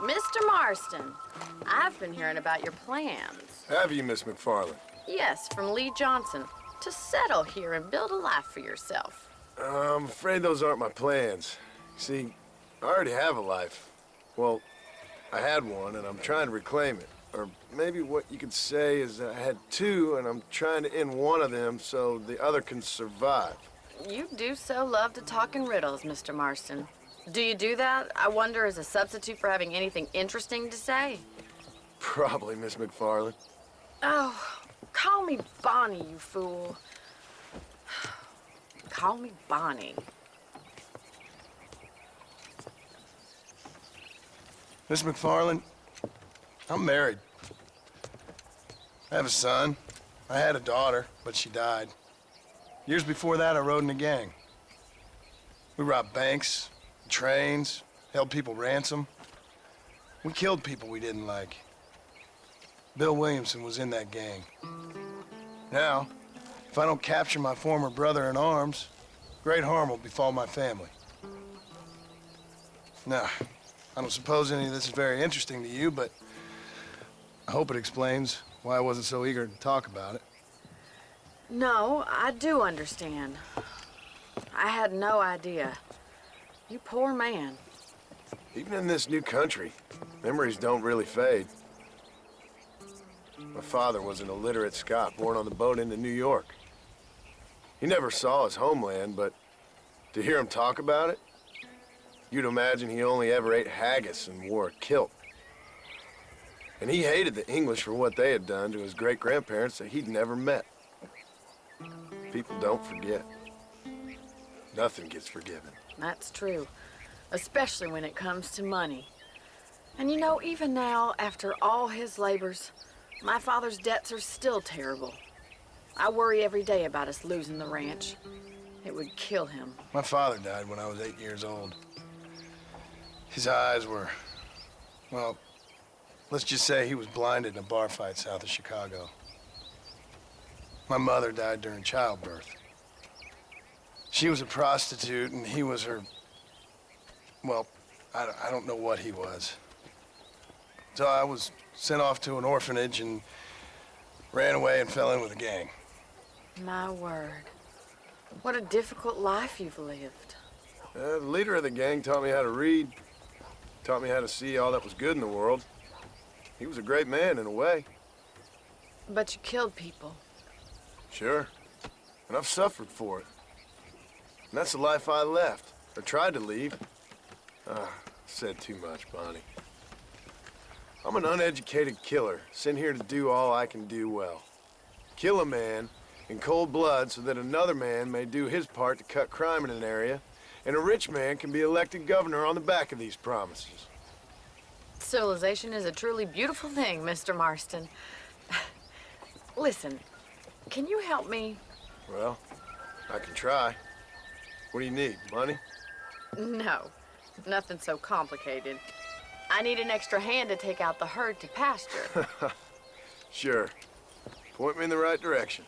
Mr. Marston, I've been hearing about your plans. Have you, Miss McFarland? Yes, from Lee Johnson, to settle here and build a life for yourself. I'm afraid those aren't my plans. See, I already have a life. Well, I had one, and I'm trying to reclaim it. Or maybe what you could say is that I had two, and I'm trying to end one of them so the other can survive. You do so love to talk in riddles, Mr. Marston. Do you do that, I wonder, as a substitute for having anything interesting to say? Probably, Miss McFarland. Oh, call me Bonnie, you fool. Call me Bonnie. Miss McFarland, I'm married. I have a son. I had a daughter, but she died. Years before that, I rode in a gang. We robbed banks, trains, held people ransom. We killed people we didn't like. Bill Williamson was in that gang. Now, if I don't capture my former brother in arms, great harm will befall my family. Now, I don't suppose any of this is very interesting to you, but I hope it explains why I wasn't so eager to talk about it. No, I do understand. I had no idea. You poor man. Even in this new country, memories don't really fade. My father was an illiterate Scot born on the boat into New York. He never saw his homeland, but to hear him talk about it, you'd imagine he only ever ate haggis and wore a kilt. And he hated the English for what they had done to his great-grandparents that he'd never met. People don't forget. Nothing gets forgiven. That's true, especially when it comes to money. And you know, even now, after all his labors, my father's debts are still terrible. I worry every day about us losing the ranch. It would kill him. My father died when I was 8 years old. His eyes were, well, let's just say he was blinded in a bar fight south of Chicago. My mother died during childbirth. She was a prostitute, and he was her, well, I don't know what he was. So I was sent off to an orphanage and ran away and fell in with a gang. My word. What a difficult life you've lived. The leader of the gang taught me how to read, taught me how to see all that was good in the world. He was a great man in a way. But you killed people. Sure. And I've suffered for it. And that's the life I left, or tried to leave. Said too much, Bonnie. I'm an uneducated killer, sent here to do all I can do well. Kill a man in cold blood so that another man may do his part to cut crime in an area, and a rich man can be elected governor on the back of these promises. Civilization is a truly beautiful thing, Mr. Marston. Listen, can you help me? Well, I can try. What do you need, money? No, nothing so complicated. I need an extra hand to take out the herd to pasture. Sure. Point me in the right direction.